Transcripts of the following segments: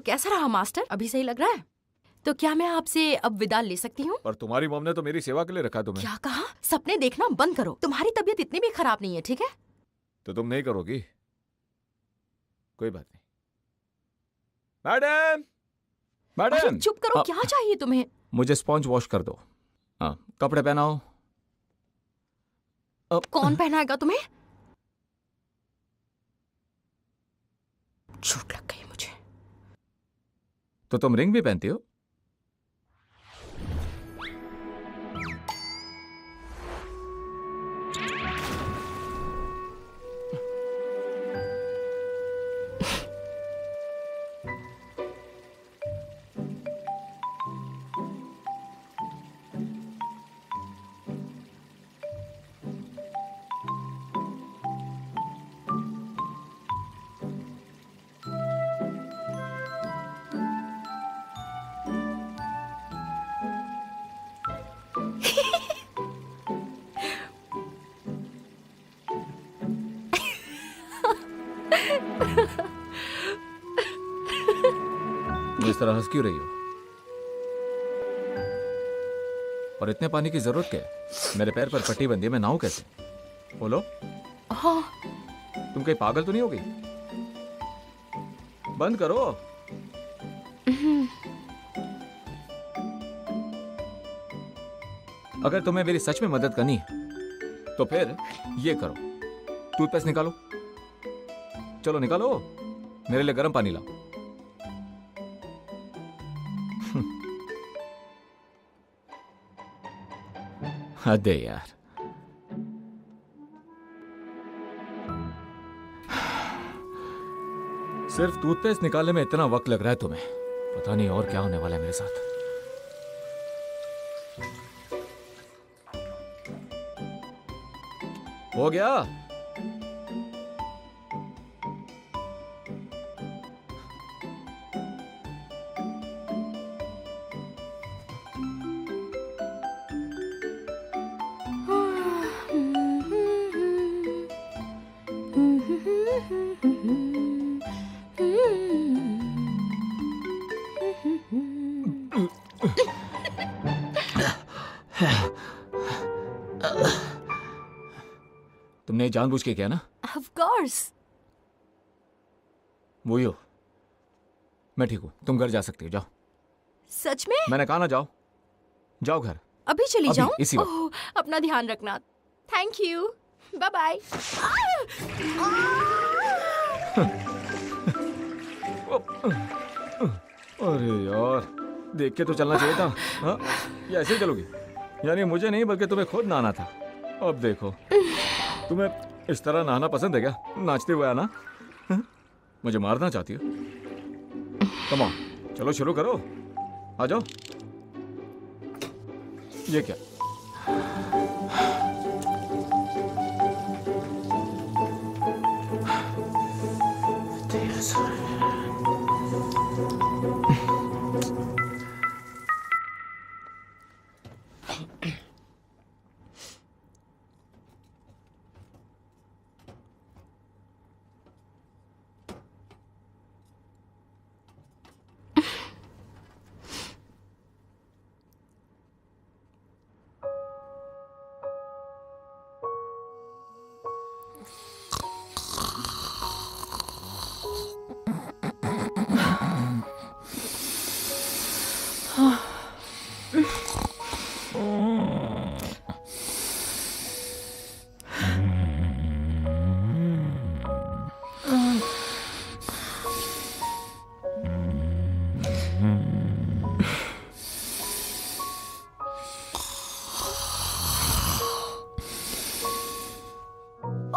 कैसा रहा मास्टर? अभी सही लग रहा है? तो क्या मैं आपसे अब विदा ले सकती हूँ? पर तुम्हारी मॉम ने तो मेरी सेवा के लिए रखा तुम्हें। क्या कहा? सपने देखना बंद करो। तुम्हारी तबीयत इतनी भी खराब नहीं है, ठीक है? तो तुम नहीं करोगी? कोई बात नहीं। मैडम, अरे मैडम चुप करो, क्या चाहिए तुम्हें? मुझे स्पॉन्ज वॉश कर दो। हाँ, कपड़े पहनाओ। कौन पहनाएगा तुम्हें? चोट लग गई मुझे। तो तुम रिंग भी पहनती हो? इस तरह हंस क्यों रही हो? और इतने पानी की जरूरत क्या है? मेरे पैर पर पट्टी बंधी है, मैं नहाऊं कैसे? बोलो। हाँ। तुम कहीं पागल तो नहीं हो गई? बंद करो। अगर तुम्हें मेरी सच में मदद करनी है तो फिर ये करो, टूथपेस्ट निकालो। चलो निकालो, मेरे लिए गर्म पानी लाओ। हद है यार। सिर्फ टूथपेस्ट निकालने में इतना वक्त लग रहा है तुम्हें, पता नहीं और क्या होने वाला है मेरे साथ। हो गया? तुमने जानबूझ के किया ना? Of course. वही हो। मैं ठीक हूं, तुम घर जा सकती हो, जाओ। सच में? मैंने कहा ना जाओ, जाओ घर। अभी चली जाऊं? इसी वक्त। ओह, अपना ध्यान रखना। Thank you. Bye bye. अरे यार, देख के तो चलना चाहिए था। हाँ? या ऐसे ही चलोगी? यानी मुझे नहीं बल्कि तुम्हें खुद नहाना था। अब देखो, तुम्हें इस तरह नहाना पसंद है क्या? नाचते हुए आना? हाँ? मुझे मारना चाहती हो? कम ऑन, चलो शुरू करो, आ जाओ। ये क्या?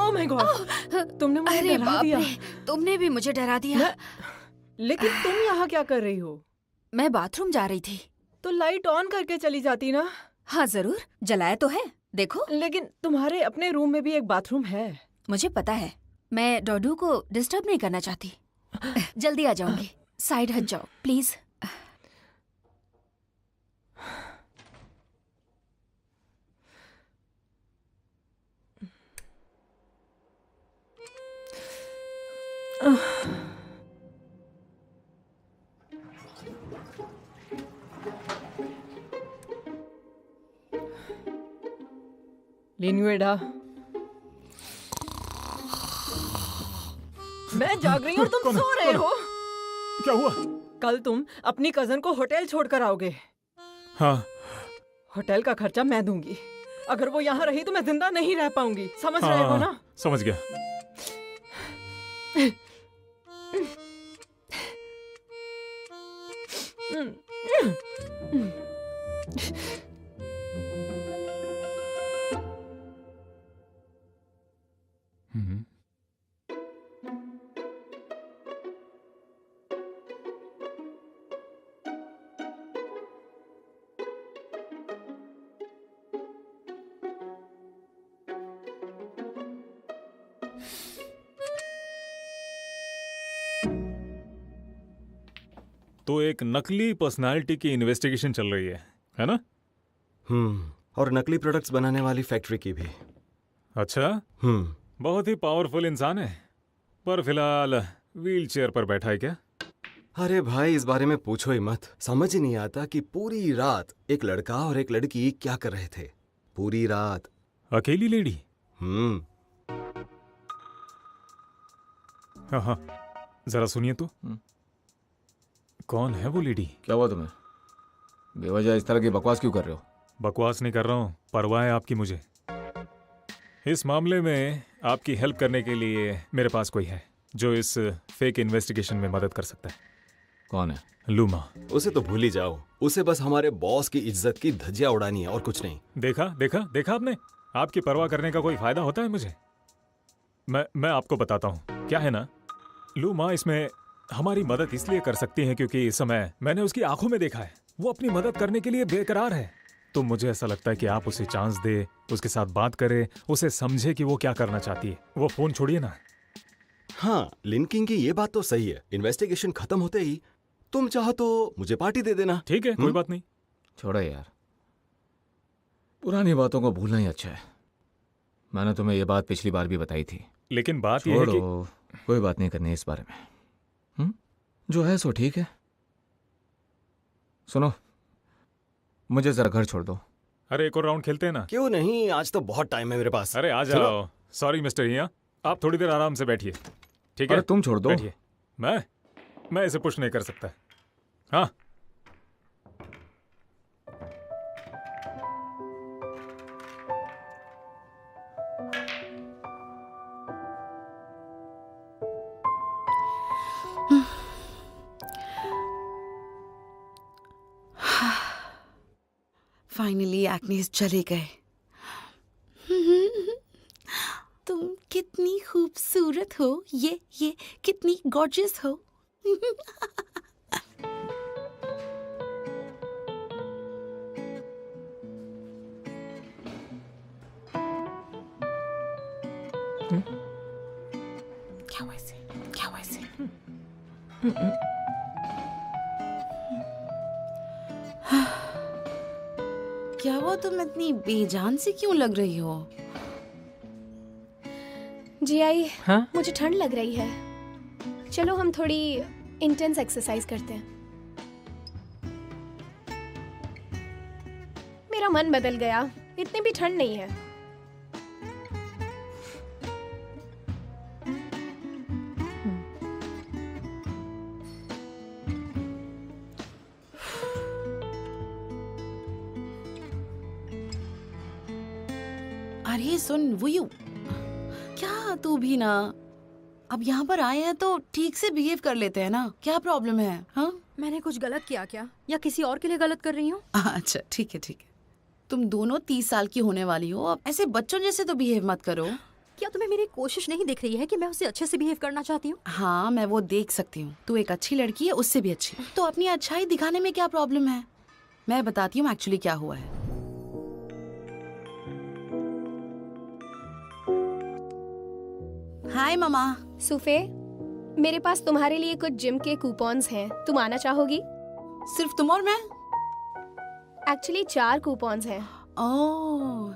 ओह माय गॉड, तुमने मुझे अरे डरा बाप दिया। रे, तुमने भी मुझे डरा दिया। लेकिन तुम यहाँ क्या कर रही हो? मैं बाथरूम जा रही थी। तो लाइट ऑन करके चली जाती ना। हाँ जरूर, जलाया तो है, देखो। लेकिन तुम्हारे अपने रूम में भी एक बाथरूम है। मुझे पता है, मैं डोडू को डिस्टर्ब नहीं करना चाहती। जल्दी आ जाऊंगी, साइड हट जाओ प्लीज। लिन्युएडा, मैं जाग रही हूँ और तुम सो रहे हो। क्या हुआ? कल तुम अपनी कजन को होटल छोड़कर आओगे। हाँ। होटल का खर्चा मैं दूंगी। अगर वो यहाँ रही तो मैं जिंदा नहीं रह पाऊंगी, समझ रहे हो ना? समझ गया। तो एक नकली पर्सनालिटी की इन्वेस्टिगेशन चल रही है ना? और नकली प्रोडक्ट्स बनाने वाली फैक्ट्री की भी। अच्छा, बहुत ही पावरफुल इंसान है, पर फिलहाल व्हील चेयर पर बैठा है क्या? अरे भाई, इस बारे में पूछो ही मत। समझ ही नहीं आता कि पूरी रात एक लड़का और एक लड़की क्या कर रहे थे। पूरी रात अकेली लेडी? हाँ, जरा सुनिए तो। कौन है वो लेडी? क्या हुआ तुम्हें? बेवजह इस तरह की बकवास क्यों कर रहे हो? बकवास नहीं कर रहा हूँ, परवाह है आपकी मुझे। इस मामले में आपकी हेल्प करने के लिए मेरे पास कोई है जो इस फेक इन्वेस्टिगेशन में मदद कर सकता है। कौन है? लूमा। उसे तो भूल ही जाओ। उसे बस हमारे बॉस की इज्जत की धज्जियां उड़ानी है और कुछ नहीं। देखा देखा देखा आपने? आपकी परवाह करने का कोई फायदा होता है मुझे? मैं आपको बताता हूँ क्या है ना, लूमा इसमें हमारी मदद इसलिए कर सकती है क्योंकि इस समय मैंने उसकी आंखों में देखा है वो अपनी मदद करने के लिए बेकरार है। तो मुझे ऐसा लगता है कि आप उसे चांस दे, उसके साथ बात करे, उसे समझे कि वो क्या करना चाहती है। वो फोन छोड़िए ना। हाँ, लिंकिंग की ये बात तो सही है। इन्वेस्टिगेशन खत्म होते ही तुम चाहो तो मुझे पार्टी दे देना। ठीक है, कोई बात नहीं। छोड़ो यार, पुरानी बातों को भूलना ही अच्छा है। मैंने तुम्हें ये बात पिछली बार भी बताई थी। लेकिन बात ये है कि कोई बात नहीं करनी इस बारे में। जो है सो ठीक है। सुनो, मुझे जरा घर छोड़ दो। अरे एक और राउंड खेलते हैं ना? क्यों नहीं, आज तो बहुत टाइम है मेरे पास। अरे आ जाओ। सॉरी मिस्टर हिया, आप थोड़ी देर आराम से बैठिए, ठीक है? अरे तुम छोड़ दो। बैठिए। मैं इसे पुश नहीं कर सकता। हाँ, फाइनली एक्नेस चले गए। तुम कितनी खूबसूरत हो, ये कितनी गॉर्जियस हो। क्या वैसे क्या वो तुम इतनी बेजान सी क्यों लग रही हो? जी आई, हाँ? मुझे ठंड लग रही है। चलो हम थोड़ी इंटेंस एक्सरसाइज करते हैं। मेरा मन बदल गया, इतनी भी ठंड नहीं है। अरे सुन वुयू, क्या तू भी ना, अब यहाँ पर आए हैं तो ठीक से बिहेव कर लेते हैं ना। क्या प्रॉब्लम है? हाँ, मैंने कुछ गलत किया क्या, या किसी और के लिए गलत कर रही हूँ? अच्छा ठीक है। तुम दोनों 30 साल की होने वाली हो, अब ऐसे बच्चों जैसे तो बिहेव मत करो। क्या तुम्हें मेरी कोशिश नहीं दिख रही है कि मैं उसे अच्छे से बिहेव करना चाहती हूँ? हाँ, मैं वो देख सकती हूँ। तू एक अच्छी लड़की है, उससे भी अच्छी। तो अपनी अच्छाई दिखाने में क्या प्रॉब्लम है? मैं बताती हूँ एक्चुअली क्या हुआ है। हाय मामा। सुफे, मेरे पास तुम्हारे लिए कुछ जिम के कूपन्स हैं, तुम आना चाहोगी? सिर्फ तुम और मैं? एक्चुअली 4 कूपन्स हैं। ओह,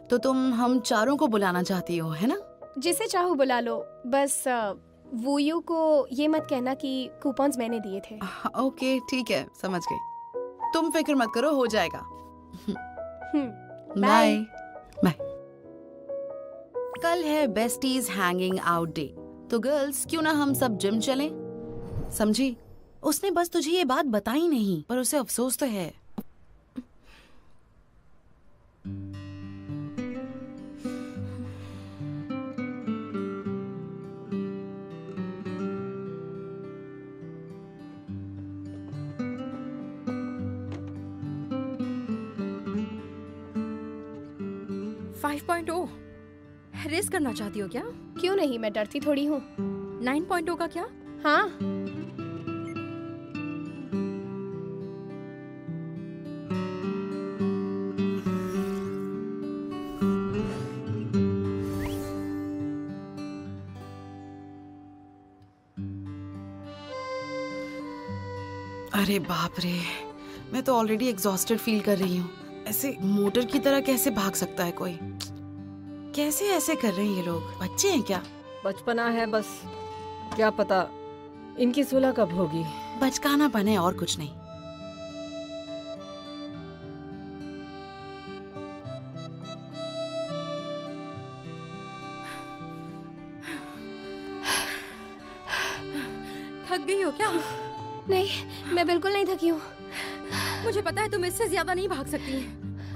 तो तुम हम चारों को बुलाना चाहती हो, है ना? जिसे चाहो बुला लो, बस वूयू को ये मत कहना कि कूपन्स मैंने दिए थे। ओके ठीक है, समझ गई। तुम फिक्र मत करो, हो जाएगा। बाय। बाय। कल है बेस्टीज हैंगिंग आउट डे, तो गर्ल्स क्यों ना हम सब जिम चलें? समझी? उसने बस तुझे ये बात बताई नहीं, पर उसे अफसोस तो है। रेस करना चाहती हो क्या? क्यों नहीं, मैं डरती थोड़ी हूँ। 9.0 का क्या? हाँ, अरे बाप रे, मैं तो ऑलरेडी एग्जॉस्टेड फील कर रही हूँ। ऐसे मोटर की तरह कैसे भाग सकता है कोई? कैसे ऐसे कर रहे हैं ये लोग? बच्चे हैं क्या? बचपना है बस, क्या पता इनकी सुलह कब होगी। बचकाना बने और कुछ नहीं। थक गई हो क्या? नहीं, मैं बिल्कुल नहीं थकी हूँ। मुझे पता है तुम इससे ज्यादा नहीं भाग सकती।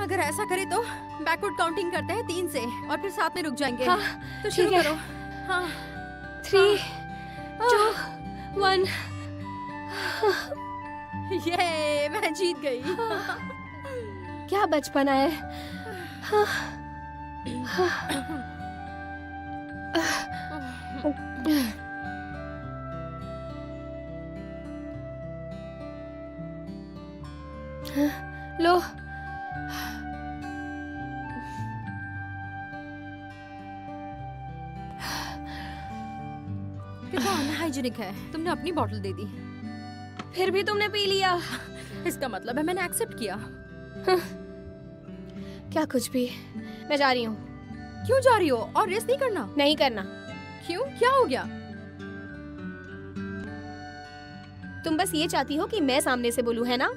अगर ऐसा करे तो बैकवर्ड काउंटिंग करते हैं 3 से और फिर साथ में रुक जाएंगे। हाँ, तो शुरू ठीक है। करो। हाँ 3, 2, 1। ये मैं जीत गई। क्या बचपना है। हाँ, लो। कितना अनहाइजीनिक है। तुमने अपनी बोतल दे दी। फिर भी तुमने पी लिया। इसका मतलब है मैंने एक्सेप्ट किया। क्या कुछ भी। मैं जा रही हूँ। क्यों जा रही हो? और रेस नहीं करना? नहीं करना। क्यों? क्या हो गया? तुम बस ये चाहती हो कि मैं सामने से बोलूं, है ना?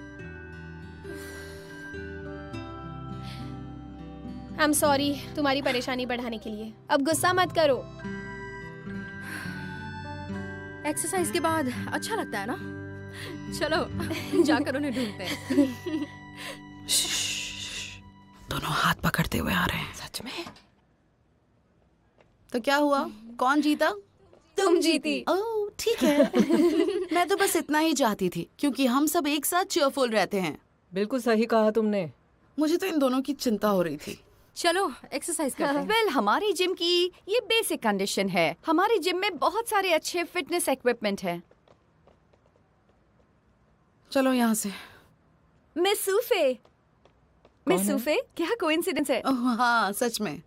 आई एम सॉरी तुम्हारी परेशानी बढ़ाने के लिए। अब गुस्सा मत करो। एक्सरसाइज के बाद अच्छा लगता है ना? चलो जाकर उन्हें ढूंढते हैं। दोनों हाथ पकड़ते हुए आ रहे हैं। सच में? तो क्या हुआ? कौन जीता? तुम जीती। ओह ठीक है। मैं तो बस इतना ही चाहती थी, क्योंकि हम सब एक साथ चीयरफुल रहते हैं। बिल्कुल सही कहा तुमने। मुझे तो इन दोनों की चिंता हो रही थी। चलो एक्सरसाइज करते हैं। वेल हमारी जिम की ये बेसिक कंडीशन है। हमारी जिम में बहुत सारे अच्छे फिटनेस इक्विपमेंट है। चलो यहाँ से। मिस सूफे, मिस सूफे, क्या कोइंसिडेंस है। ओह हाँ सच में।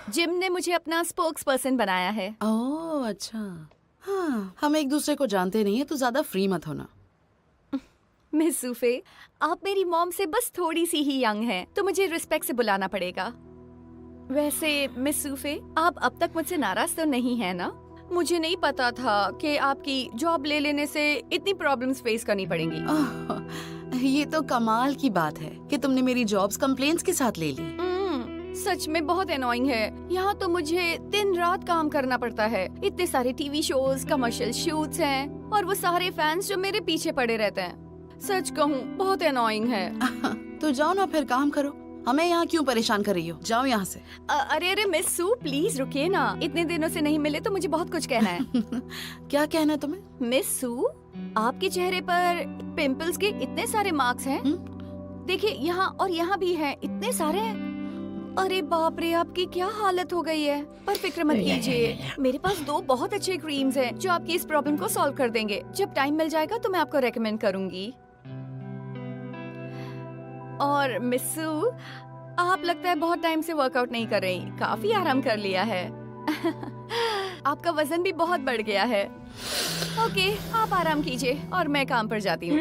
जिम ने मुझे अपना स्पोक्स पर्सन बनाया है। ओह अच्छा। हाँ हम एक दूसरे को जानते नहीं है, तो ज्यादा फ्री मत होना। मिस सूफे, आप मेरी मॉम से बस थोड़ी सी ही यंग हैं, तो मुझे रिस्पेक्ट से बुलाना पड़ेगा। वैसे मिस सूफे, आप अब तक मुझसे नाराज तो नहीं है ना? मुझे नहीं पता था कि आपकी जॉब ले लेने से इतनी प्रॉब्लम्स फेस करनी पड़ेंगी। ओह, ये तो कमाल की बात है कि तुमने मेरी जॉब्स कंप्लेंट्स के साथ ले ली। सच में बहुत एनोइंग है। यहाँ तो मुझे दिन रात काम करना पड़ता है। इतने सारे टीवी शोज, कमर्शियल शूट्स हैं और वो सारे फैंस जो मेरे पीछे पड़े रहते हैं। सच कहूँ बहुत एनोइंग है। तो जाओ ना फिर काम करो। हमें यहाँ क्यों परेशान कर रही हो? जाओ यहाँ से। अरे अरे मिस सू, प्लीज रुकिए ना। इतने दिनों से नहीं मिले तो मुझे बहुत कुछ कहना है। क्या कहना है तुम्हें? मिस सू, आपके चेहरे पर पिंपल्स के इतने सारे मार्क्स हैं। देखिए यहाँ और यहाँ भी हैं, इतने सारे हैं। अरे बाप रे, आपकी क्या हालत हो गई है। पर फिक्र मत कीजिए, मेरे पास 2 बहुत अच्छे क्रीम्स हैं जो आपकी इस प्रॉब्लम को सॉल्व कर देंगे। जब टाइम मिल जाएगा तो मैं आपको रेकमेंड करूंगी। और मिस्सू, आप लगता है बहुत टाइम से वर्कआउट नहीं कर रही। काफी आराम कर लिया है। आपका वजन भी बहुत बढ़ गया है। ओके, आप आराम कीजिए और मैं काम पर जाती हूँ।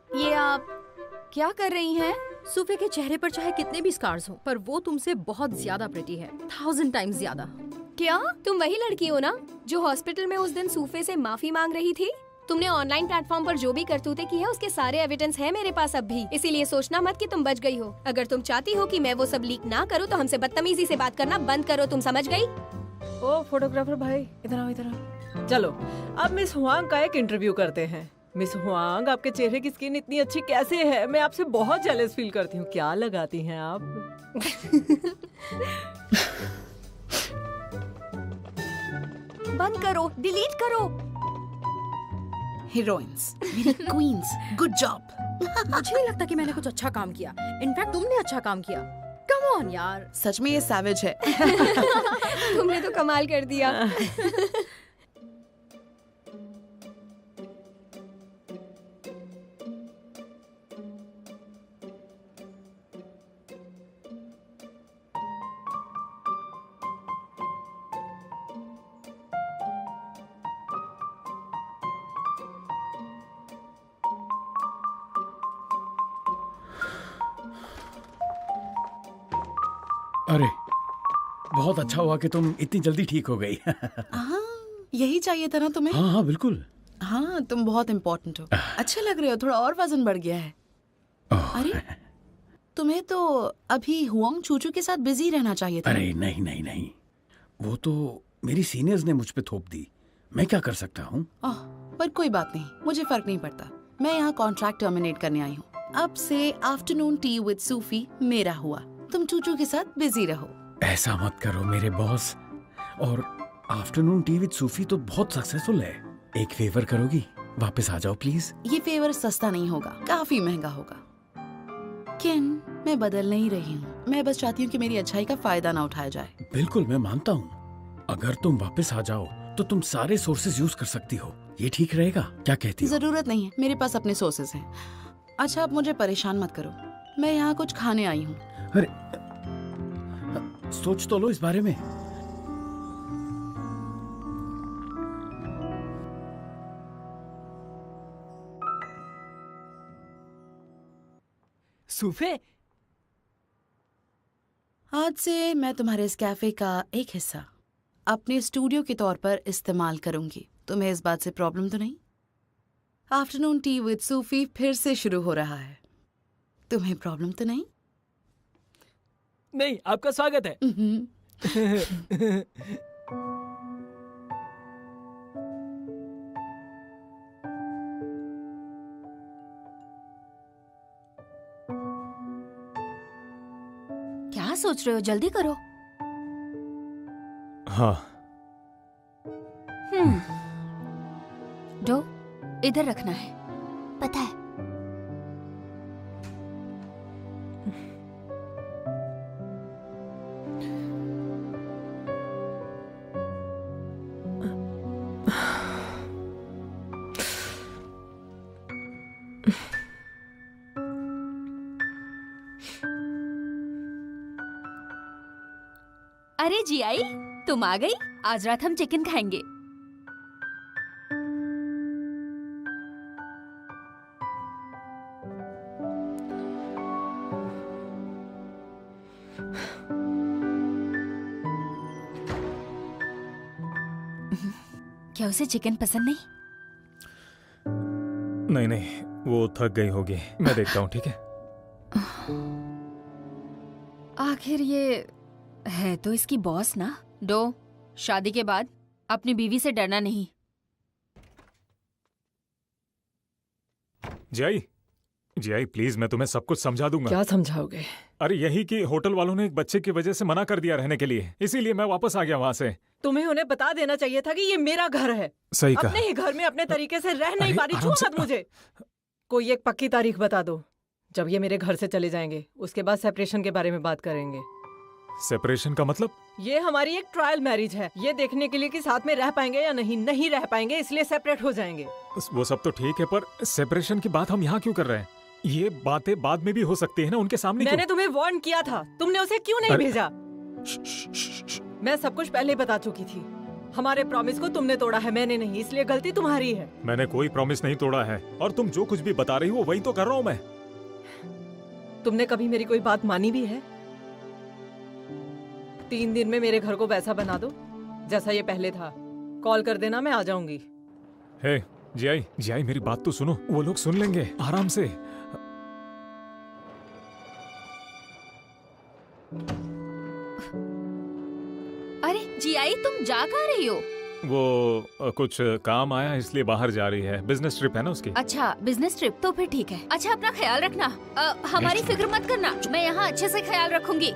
ये आप क्या कर रही हैं? सूफे के चेहरे पर चाहे कितने भी स्कार्स हो, पर वो तुमसे बहुत ज्यादा प्रिटी है। 1000 टाइम्स ज्यादा। क्या तुम वही लड़की हो ना जो हॉस्पिटल में उस दिन सूफे से माफी मांग रही थी? तुमने ऑनलाइन प्लेटफॉर्म पर जो भी करतूतें की है उसके सारे एविडेंस है मेरे पास अब भी। इसीलिए सोचना मत कि तुम बच गई हो। अगर तुम चाहती हो कि मैं वो सब लीक ना करूँ तो हमसे बदतमीजी से बात करना बंद करो। तुम समझ गई? ओ फोटोग्राफर भाई, इधर आओ, इधर आओ। चलो अब मिस हुआंग का एक इंटरव्यू करते हैं। मिस हुआंग, आपके चेहरे की स्किन इतनी अच्छी कैसे है? मैं आपसे बहुत जेलस फील करती हूँ। क्या लगाती हैं आप? बंद करो, डिलीट करो। हीरोइंस, मेरी क्वींस, गुड जॉब। मुझे नहीं लगता कि मैंने कुछ अच्छा काम किया। इनफैक्ट तुमने अच्छा काम किया। कम ऑन यार। सच में ये सैवेज है। तुमने तो कमाल कर दिया। अरे बहुत अच्छा हुआ कि तुम इतनी जल्दी ठीक हो गई। हाँ, यही चाहिए था ना तुम्हें। हाँ हाँ बिल्कुल। हाँ, तुम बहुत इम्पोर्टेंट हो। अच्छे लग रहे हो, थोड़ा और वजन बढ़ गया है। अरे तुम्हें तो अभी हुआंग चूचू के साथ बिजी रहना चाहिए था। अरे नहीं नहीं नहीं, वो तो मेरी सीनियर्स ने मुझ पे थोप दी। मैं क्या कर सकता हूँ? पर कोई बात नहीं, मुझे फर्क नहीं पड़ता। मैं यहाँ कॉन्ट्रैक्ट टर्मिनेट करने आई हूँ। अब से आफ्टरनून टी विद सूफी मेरा हुआ। तुम चूचू के साथ बिजी रहो। ऐसा मत करो मेरे बॉस। और आफ्टरनून टी विद सूफी तो बहुत सक्सेसफुल है। एक फेवर करोगी? वापस आ जाओ प्लीज। ये फेवर सस्ता नहीं होगा, काफी महंगा होगा। किन, मैं बदल नहीं रही हूँ। मैं बस चाहती हूँ कि मेरी अच्छाई का फायदा ना उठाया जाए। बिल्कुल, मैं मानता हूँ। अगर तुम वापस आ जाओ तो तुम सारे सोर्सेज यूज कर सकती हो। ये ठीक रहेगा? क्या कहती हो? जरूरत नहीं है, मेरे पास अपने सोर्सेज हैं। अच्छा, अब मुझे परेशान मत करो। मैं यहाँ कुछ खाने आई हूँ। अरे सोच तो लो इस बारे में। सूफे, आज से मैं तुम्हारे इस कैफे का एक हिस्सा अपने स्टूडियो के तौर पर इस्तेमाल करूंगी। तुम्हें इस बात से प्रॉब्लम तो नहीं? आफ्टरनून टी विद सूफी फिर से शुरू हो रहा है। तुम्हें प्रॉब्लम तो नहीं? नहीं, आपका स्वागत है। क्या सोच रहे हो? जल्दी करो। हाँ। डो इधर रखना है, पता है। अरे जी आई, तुम आ गई। आज रात हम चिकन खाएंगे। क्या उसे चिकन पसंद नहीं? नहीं नहीं, वो थक गई होगी। मैं देखता हूँ, ठीक है? आखिर ये है तो इसकी बॉस ना। डो, शादी के बाद अपनी बीवी से डरना नहीं। जियाई प्लीज, मैं तुम्हें सब कुछ समझा दूंगा। क्या समझाओगे? अरे यही कि होटल वालों ने एक बच्चे की वजह से मना कर दिया रहने के लिए, इसीलिए मैं वापस आ गया वहाँ से। तुम्हें उन्हें बता देना चाहिए था कि ये मेरा घर है। सही कहा। अपने ही घर में अपने तरीके से रह नहीं पा रही। आराम छू से- मत मुझे। कोई एक पक्की तारीख बता दो जब ये मेरे घर से चले जाएंगे। उसके बाद सेपरेशन के बारे में बात करेंगे। सेपरेशन का मतलब? ये हमारी एक ट्रायल मैरिज है, ये देखने के लिए कि साथ में रह पाएंगे या नहीं रह पाएंगे, इसलिए सेपरेट हो जाएंगे। वो सब तो ठीक है, पर सेपरेशन की बात हम यहाँ क्यों कर रहे हैं? ये बातें बाद में भी हो सकती है ना, उनके सामने मैंने क्यों? तुम्हें वार्न किया था, तुमने उसे क्यों नहीं अरे- भेजा? मैं सब कुछ पहले बता चुकी थी। हमारे प्रॉमिस को तुमने तोड़ा है, मैंने नहीं, इसलिए गलती तुम्हारी है। मैंने कोई प्रॉमिस नहीं तोड़ा है, और तुम जो कुछ भी बता रही हो वही तो कर रहा हूँ मैं। तुमने कभी मेरी कोई बात मानी भी है? 3 दिन में मेरे घर को वैसा बना दो जैसा ये पहले था। कॉल कर देना, मैं आ जाऊंगी। हे, जियाई मेरी बात तो सुनो, वो लोग सुन लेंगे आराम से। अरे जियाई, तुम जा कहाँ रही हो? वो कुछ काम आया इसलिए बाहर जा रही है, बिजनेस ट्रिप है ना उसकी। अच्छा, बिजनेस ट्रिप तो फिर ठीक है। अच्छा, अपना ख्याल रखना। हमारी फिक्र मत करना, मैं यहाँ अच्छे से ख्याल रखूंगी।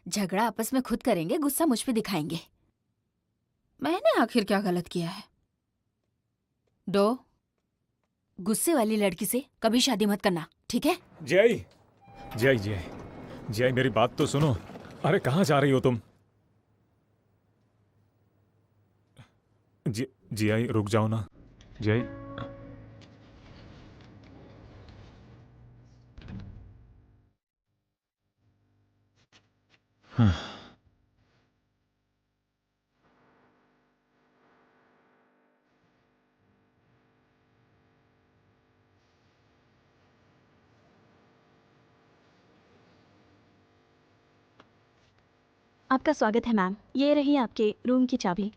झगड़ा आपस में खुद करेंगे, गुस्सा मुझ पे दिखाएंगे। मैंने आखिर क्या गलत किया है? डो, गुस्से वाली लड़की से कभी शादी मत करना, ठीक है? जियाई मेरी बात तो सुनो। अरे कहाँ जा रही हो तुम? जियाई रुक जाओ ना। जियाई आपका स्वागत है मैम, ये रही आपके रूम की चाबी।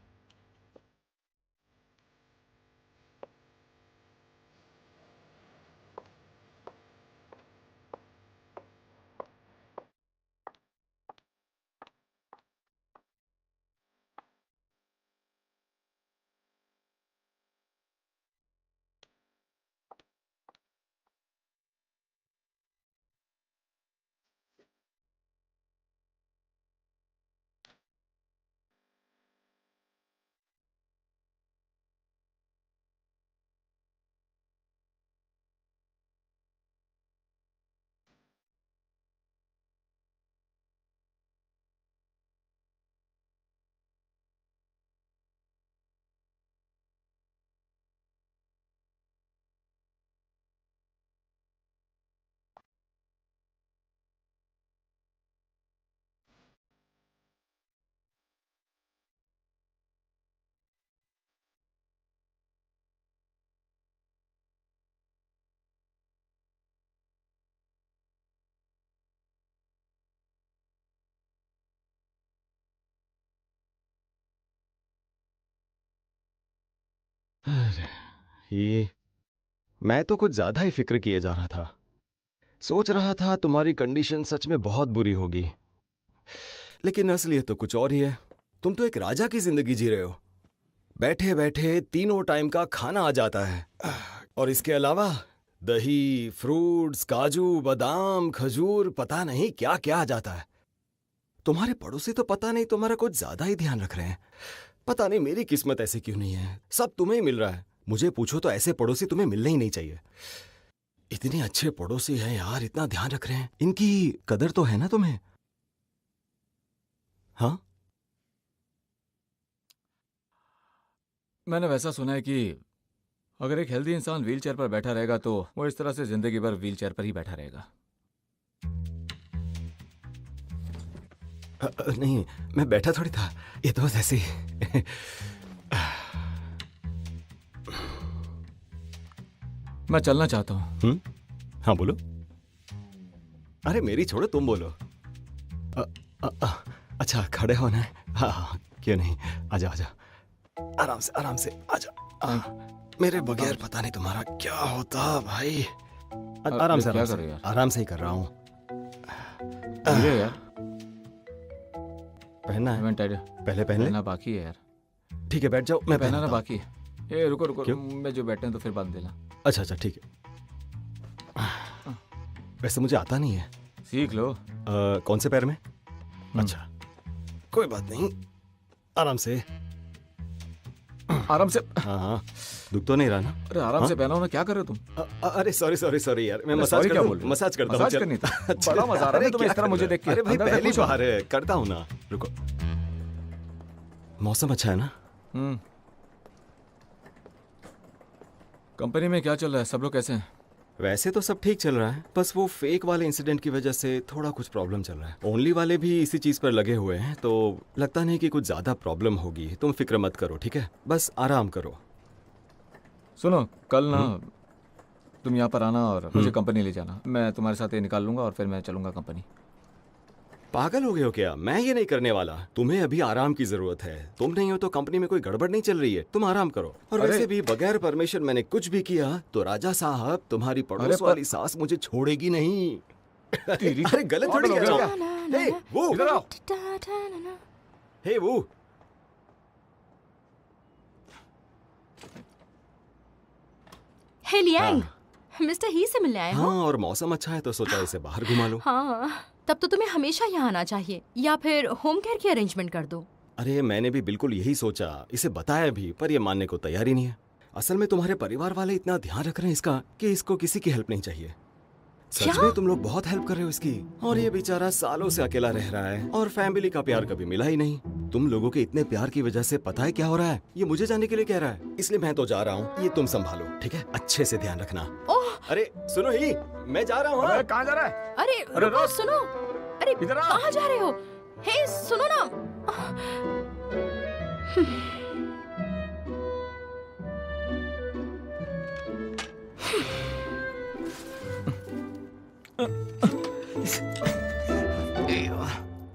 ये मैं तो कुछ ज्यादा ही फिक्र किए जा रहा था। सोच रहा था तुम्हारी कंडीशन सच में बहुत बुरी होगी, लेकिन असलियत तो कुछ और ही है। तुम तो एक राजा की जिंदगी जी रहे हो। बैठे बैठे तीनों टाइम का खाना आ जाता है, और इसके अलावा दही, फ्रूट्स, काजू, बादाम, खजूर, पता नहीं क्या क्या आ जाता है। तुम्हारे पड़ोसी तो पता नहीं तुम्हारा कुछ ज्यादा ही ध्यान रख रहे हैं। पता नहीं मेरी किस्मत ऐसी क्यों नहीं है, सब तुम्हें ही मिल रहा है। मुझे पूछो तो ऐसे पड़ोसी तुम्हें मिलने ही नहीं चाहिए। इतने अच्छे पड़ोसी हैं यार, इतना ध्यान रख रहे हैं। इनकी कदर तो है ना तुम्हें? हाँ, मैंने वैसा सुना है कि अगर एक हेल्दी इंसान व्हीलचेयर पर बैठा रहेगा तो वो इस तरह से जिंदगी भर व्हीलचेयर पर ही बैठा रहेगा। नहीं, मैं बैठा थोड़ी था, ये तो बस ऐसे ही। मैं चलना चाहता हूँ। हाँ बोलो। अरे मेरी छोड़ो, तुम बोलो। अच्छा, खड़े होना है? हाँ, क्यों नहीं, आजा आजा, आराम से आराम से आजा। मेरे बगैर पता नहीं तुम्हारा क्या होता भाई। आराम से, आराम से, आराम से ही कर रहा हूँ। यार पहनना है? पहले पहन पहनना बाकी है यार। ठीक है, बैठ जाओ, मैं पहनाना बाकी है। ये रुको रुको, मैं जो बैठे हैं तो फिर बांध देना। अच्छा अच्छा, ठीक है। वैसे मुझे आता नहीं है। सीख लो। कौन से पैर में? अच्छा, कोई बात नहीं, आराम से आराम से। हाँ हाँ, दुख तो नहीं रहा ना? अरे आराम से पहनाओ ना, क्या कर रहे हो तुम? अरे सॉरी सॉरी सॉरी यार, मैं मसाज करता हूँ। मसाज करता हूँ। मसाज करनी था। बड़ा मजा आ रहा है तुम्हें इस तरह मुझे देख के। अरे भाई, पहली बार है, करता हूँ ना, रुको। मौसम अच्छा है ना? कंपनी में क्या चल रहा है? सब लोग कैसे हैं? वैसे तो सब ठीक चल रहा है, बस वो फेक वाले इंसिडेंट की वजह से थोड़ा कुछ प्रॉब्लम चल रहा है। ओनली वाले भी इसी चीज पर लगे हुए हैं, तो लगता नहीं कि कुछ ज्यादा प्रॉब्लम होगी। तुम फिक्र मत करो, ठीक है? बस आराम करो। सुनो, कल ना तुम यहाँ पर आना और मुझे कंपनी ले जाना। मैं तुम्हारे साथ ये निकाल लूंगा और फिर मैं चलूंगा कंपनी। पागल हो गए हो क्या? मैं ये नहीं करने वाला। तुम्हें अभी आराम की जरूरत है। तुम नहीं हो तो कंपनी में कोई गड़बड़ नहीं चल रही है। तुम आराम करो। और अरे- वैसे भी बगैर परमिशन मैंने कुछ भी किया तो राजा साहब तुम्हारी पड़ोस वाली सास मुझे छोड़ेगी नहीं। अरे गलत थोड़ी कह रहा हूँ। हे वो, इधर आओ। हे वो, हे लियांग, मिस्टर ही से मिलने आए हो? हाँ, और मौसम अच्छा है तो सोचा इसे बाहर घुमा लो। हाँ, तब तो तुम्हें हमेशा यहाँ आना चाहिए, या फिर होम केयर की अरेंजमेंट कर दो। अरे मैंने भी बिल्कुल यही सोचा, इसे बताया भी, पर ये मानने को तैयार ही नहीं है। असल में तुम्हारे परिवार वाले इतना ध्यान रख रहे हैं इसका कि इसको किसी की हेल्प नहीं चाहिए। सच क्या? में तुम लोग बहुत हेल्प कर रहे हो इसकी। और ये बेचारा सालों से अकेला रह रहा है और फैमिली का प्यार कभी मिला ही नहीं। तुम लोगों के इतने प्यार की वजह से पता है क्या हो रहा है? ये मुझे जाने के लिए कह रहा है, इसलिए मैं तो जा रहा हूँ। ये तुम संभालो, ठीक है? अच्छे से ध्यान रखना। ओह, अरे सुनो ही, मैं जा रहा हूँ। हाँ? कहाँ जा रहा है? अरे अरे रुको, रोक। सुनो। अरे इधर आ। कहाँ जा रहे हो? हे सुनो ना।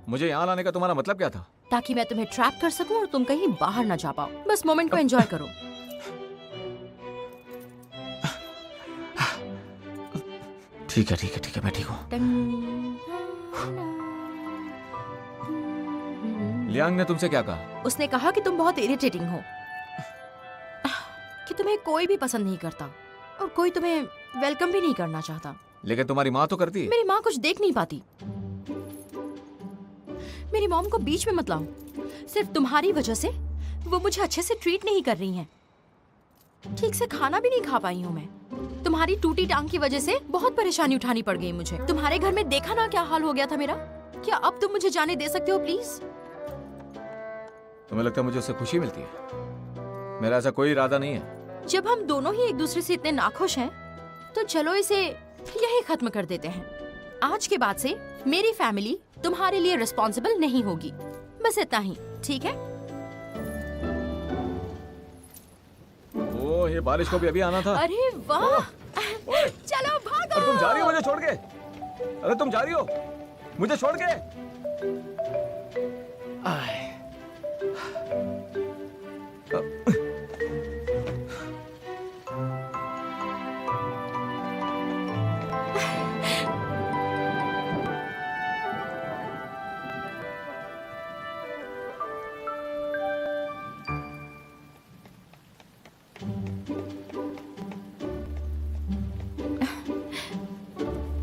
मुझे यहाँ लाने का तुम्हारा मतलब क्या था? ताकि मैं तुम्हें ट्रैप कर सकूं और तुम कहीं बाहर ना जा पाओ। बस मोमेंट को एंजॉय करो। ठीक है ठीक है ठीक है, मैं ठीक हूँ। लियांग ने तुमसे क्या कहा? उसने कहा कि तुम बहुत इरिटेटिंग हो, कि तुम्हें कोई भी पसंद नहीं करता और कोई तुम्हें वेलकम भी नहीं करना चाहता। लेकिन तुम्हारी माँ तो करती है। मेरी माँ कुछ देख नहीं पाती। मेरी मॉम को बीच में मत लाओ। सिर्फ तुम्हारी वजह से वो मुझे अच्छे से ट्रीट नहीं कर रही हैं। ठीक से खाना भी नहीं खा पाई हूँ मैं। तुम्हारी टूटी टांग की वजह से बहुत परेशानी उठानी पड़ गई मुझे। तुम्हारे घर में देखा ना क्या हाल हो गया था मेरा। क्या अब तुम मुझे जाने दे सकते हो प्लीज? तुम्हें लगता है मुझे उससे खुशी मिलती है? मेरा ऐसा कोई इरादा नहीं है। जब हम दोनों ही एक दूसरे से इतने नाखुश हैं, तो चलो इसे यही खत्म कर देते हैं। आज के बाद से मेरी फैमिली तुम्हारे लिए रिस्पॉन्सिबल नहीं होगी। बस इतना ही, ठीक है? ओह, ये बारिश को भी अभी आना था। अरे वाह! ओए! चलो भागो! और तुम जा रही हो मुझे छोड़ के? अरे तुम जा रही हो मुझे छोड़ के? आय।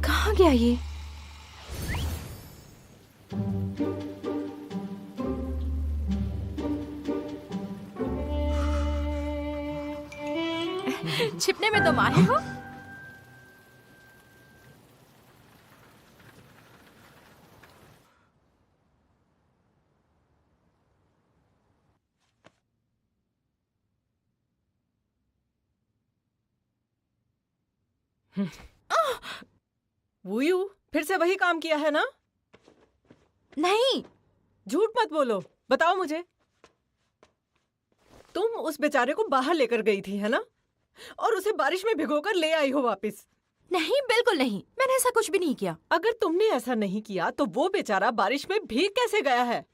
कहाँ गया ये? छिपने में तो माहिर हो। वूयू, फिर से वही काम किया है ना? नहीं, झूठ मत बोलो, बताओ मुझे। तुम उस बेचारे को बाहर लेकर गई थी, है ना? और उसे बारिश में भिगोकर ले आई हो वापस। नहीं, बिल्कुल नहीं। मैंने ऐसा कुछ भी नहीं किया। अगर तुमने ऐसा नहीं किया तो वो बेचारा बारिश में भीग कैसे गया है?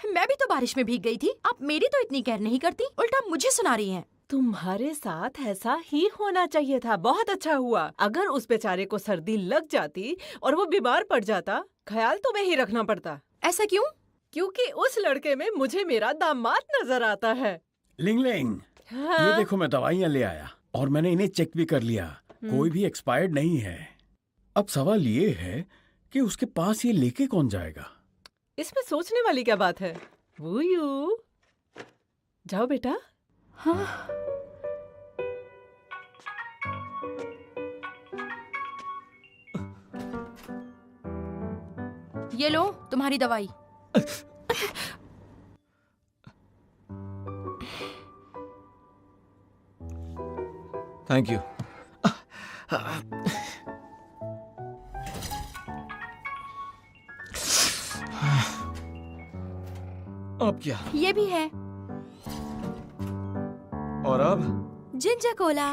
मैं भी तो बारिश में भीग गई थी। आप मेरी तो इतनी केयर नहीं करती, उल्टा मुझे सुना रही हैं। तुम्हारे साथ ऐसा ही होना चाहिए था। बहुत अच्छा हुआ। अगर उस बेचारे को सर्दी लग जाती और वो बीमार पड़ जाता, ख्याल तुम्हें ही रखना पड़ता। ऐसा क्यों? क्योंकि उस लड़के में मुझे मेरा दामाद नजर आता है। लिंग लिंग, हाँ? ये देखो मैं दवाइयाँ ले आया और मैंने इन्हें चेक भी कर लिया। कोई भी एक्सपायर्ड नहीं है। अब सवाल ये है कि उसके पास ये लेके कौन जाएगा? इसमें सोचने वाली क्या बात है? वूयू, जाओ बेटा। हाँ? ये लो तुम्हारी दवाई। Thank you. अब क्या? ये भी है। और अब? Ginger Cola.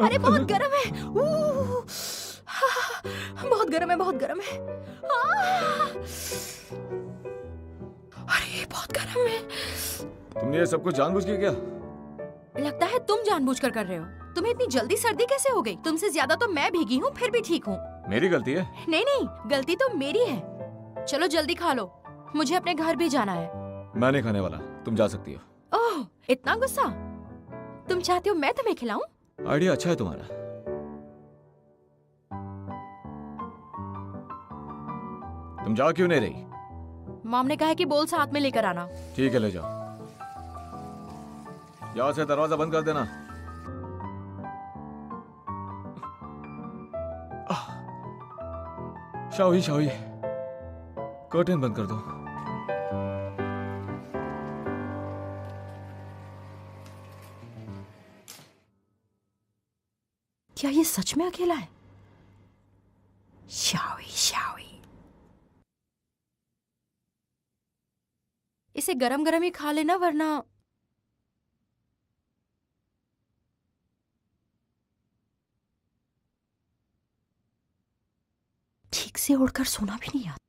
अरे बहुत गर्म है। बहुत गर्म है, बहुत गर्म है। अरे बहुत गर्म है। तुमने ये सब कुछ जानबूझ के क्या? लगता है तुम जानबूझकर कर रहे हो। तुम्हें इतनी जल्दी सर्दी कैसे हो गई? तुमसे ज्यादा तो मैं भीगी हूँ, फिर भी ठीक हूँ। मेरी गलती है? नहीं नहीं, गलती तो मेरी है। चलो जल्दी खा लो, मुझे अपने घर भी जाना है। मैं नहीं खाने वाला, तुम जा सकती हो। ओह, इतना गुस्सा? तुम चाहते हो मैं तुम्हें खिलाऊं? आइडिया अच्छा है तुम्हारा। तुम जा क्यों नहीं रही? मॉम ने कहा है कि बोल साथ में लेकर आना। ठीक है, ले जाओ। यहाँ से दरवाजा बंद कर देना। शाओही, शाओही, कर्टेन बंद कर दो। क्या ये सच में अकेला है? शाओई, शाओई। इसे गरम गरम ही खा लेना, वरना ठीक से ओढ़कर सोना भी नहीं आता।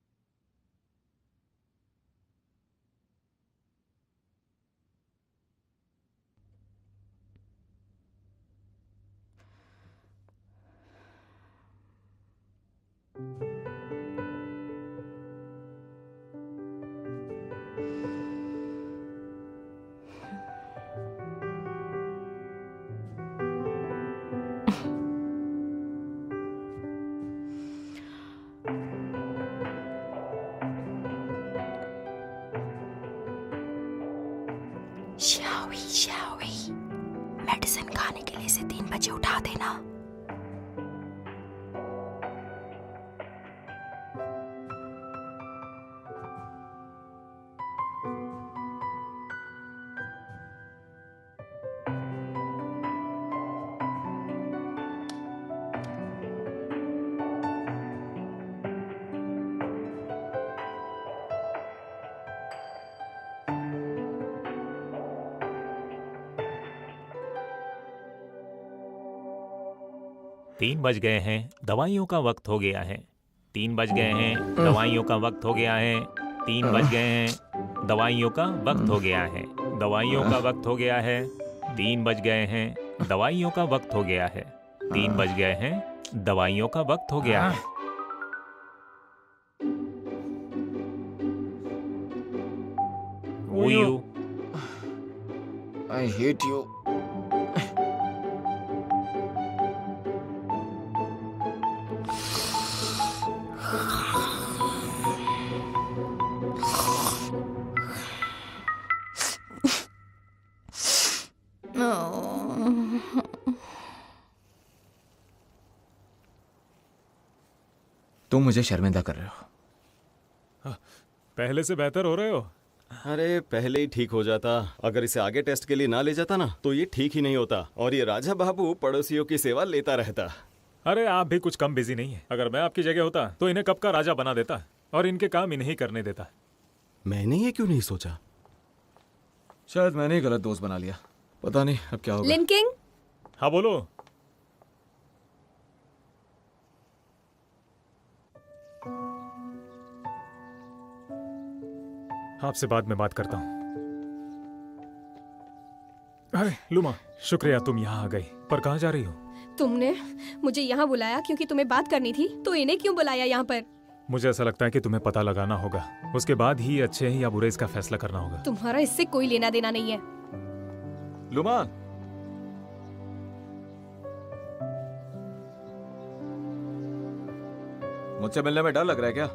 शाओई, शाओई, मेडिसिन खाने के लिए इसे 3 बजे उठा देना। तीन बज गए हैं, दवाइयों का वक्त हो गया है। 3 बज गए हैं, दवाइयों का वक्त हो गया है। 3 बज गए हैं, दवाइयों का वक्त हो गया है। दवाइयों का वक्त हो गया है। 3 बज गए हैं, दवाइयों का वक्त हो गया है। 3 बज गए हैं, दवाइयों का वक्त हो गया है। Uyu, I hate you. तुम मुझे शर्मिंदा कर रहे हो। पहले से बेहतर हो रहे हो। अरे पहले ही ठीक हो जाता। अगर इसे आगे टेस्ट के लिए ना ले जाता ना तो ये ठीक ही नहीं होता, और ये राजा बाबू पड़ोसियों की सेवा लेता रहता। अरे आप भी कुछ कम बिजी नहीं है। अगर मैं आपकी जगह होता तो इन्हें कब का राजा बना देता और इनके काम इन्हें ही करने देता। मैंने ये क्यों नहीं सोचा? शायद मैंने ही गलत दोस्त बना लिया। पता नहीं अब क्या होगा। लिन किंग, हाँ बोलो। आपसे बाद में बात करता हूँ। अरे लुमा, शुक्रिया तुम यहाँ आ गई। पर कहाँ जा रही हो? तुमने मुझे यहाँ बुलाया क्योंकि तुम्हें बात करनी थी, तो इन्हें क्यों बुलाया यहाँ पर? मुझे ऐसा लगता है कि तुम्हें पता लगाना होगा, उसके बाद ही अच्छे हैं या बुरे इसका फैसला करना होगा। तुम्हारा इससे कोई लेना देना नहीं है। लुमा, मुझसे मिलने में डर लग रहा है क्या?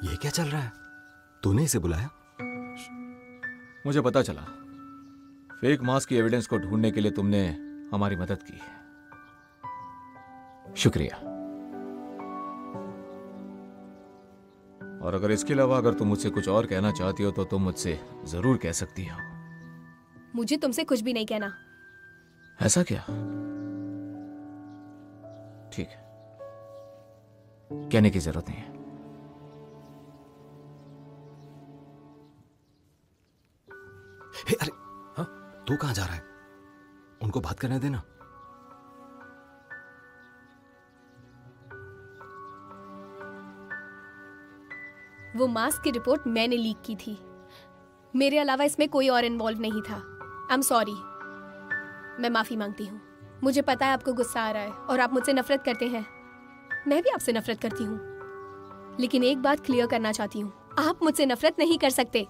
ये क्या चल रहा है? तूने इसे बुलाया? मुझे पता चला फेक मास्क की एविडेंस को ढूंढने के लिए तुमने हमारी मदद की। शुक्रिया। और अगर इसके अलावा अगर तुम मुझसे कुछ और कहना चाहती हो तो तुम मुझसे जरूर कह सकती हो। मुझे तुमसे कुछ भी नहीं कहना। ऐसा क्या? ठीक है, कहने की जरूरत नहीं है। तू कहाँ जा रहा है? उनको बात करने देना। वो मास्क की रिपोर्ट मैंने लीक की थी। मेरे अलावा इसमें कोई और इन्वॉल्व नहीं था। I am sorry. मैं माफी मांगती हूँ। मुझे पता है आपको गुस्सा आ रहा है और आप मुझसे नफरत करते हैं। मैं भी आपसे नफरत करती हूँ, लेकिन एक बात क्लियर करना चाहती हूँ, आप मुझसे नफरत नहीं कर सकते।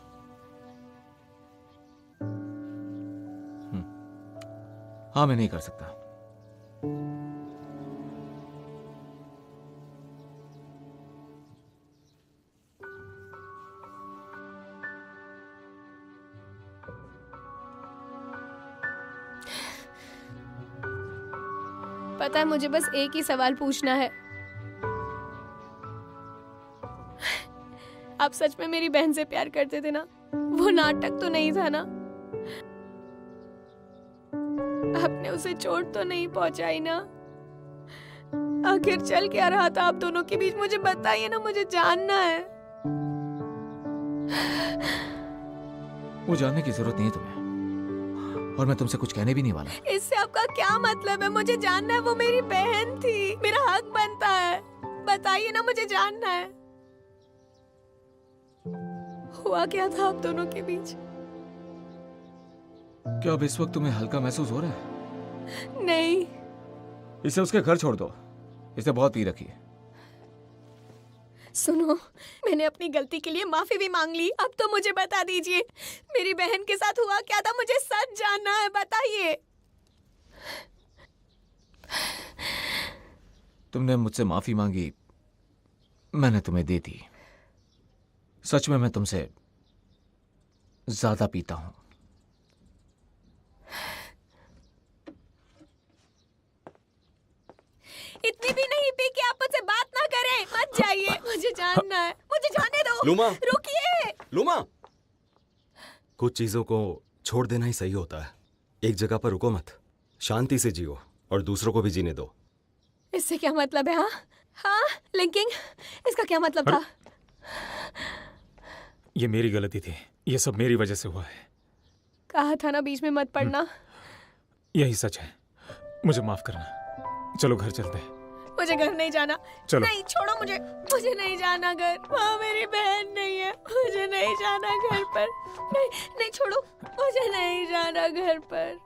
हाँ, मैं नहीं कर सकता। पता है, मुझे बस एक ही सवाल पूछना है। आप सच में मेरी बहन से प्यार करते थे ना? वो नाटक तो नहीं था ना? आपने उसे चोट तो नहीं पहुंचाई ना? आखिर चल क्या रहा था आप दोनों के बीच? मुझे बताइए ना, मुझे जानना है। वो जानने की जरूरत नहीं है तुम्हें, और मैं तुमसे कुछ कहने भी नहीं वाला। इससे आपका क्या मतलब है? मुझे जानना है। वो मेरी बहन थी, मेरा हक बनता है। बताइए ना, मुझे जानना है। हुआ क्या था आप दोनों के बीच? क्या अब इस वक्त तुम्हें हल्का महसूस हो रहा है? नहीं। इसे उसके घर छोड़ दो, इसे बहुत पी रखी है। सुनो, मैंने अपनी गलती के लिए माफी भी मांग ली। अब तो मुझे बता दीजिए, मेरी बहन के साथ हुआ क्या था? मुझे सच जानना है, बताइए। तुमने मुझसे माफी मांगी, मैंने तुम्हें दे दी। सच में मैं तुमसे ज्यादा पीता हूं। इतनी भी नहीं पी कि आप मुझसे बात ना करें। मत जाइए, मुझे जानना है। मुझे जाने दो। लूमा, रुकिए। लूमा, कुछ चीजों को छोड़ देना ही सही होता है। एक जगह पर रुको मत, शांति से जियो और दूसरों को भी जीने दो। इससे क्या मतलब है? हाँ हाँ, लिंकिंग, इसका क्या मतलब था? ये मेरी गलती थी, ये सब मेरी वजह से हुआ है। कहा था ना बीच में मत पड़ना। यही सच है, मुझे माफ करना। चलो घर चलते हैं। मुझे घर नहीं जाना। चलो। नहीं, छोड़ो मुझे। मुझे नहीं जाना घर। वहाँ मेरी बहन नहीं है। मुझे नहीं जाना घर पर। नहीं नहीं, छोड़ो। मुझे नहीं जाना घर पर।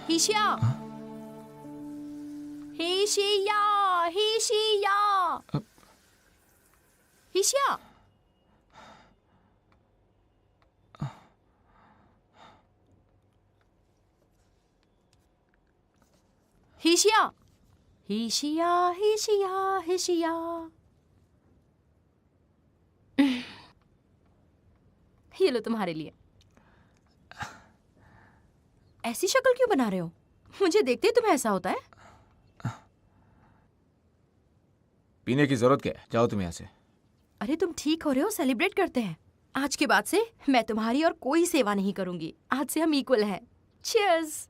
हिशिया, हिशिया, हिशिया, हिशिया। हिशिया, हिशिया, हिशिया, हिशिया। ये लो तुम्हारे लिए। ऐसी शक्ल क्यों बना रहे हो? मुझे देखते ही तुम्हें ऐसा होता है? पीने की जरूरत क्या है? जाओ तुम यहाँ से। अरे तुम ठीक हो रहे हो, सेलिब्रेट करते हैं। आज के बाद से मैं तुम्हारी और कोई सेवा नहीं करूंगी। आज से हम इक्वल हैं। चीयर्स।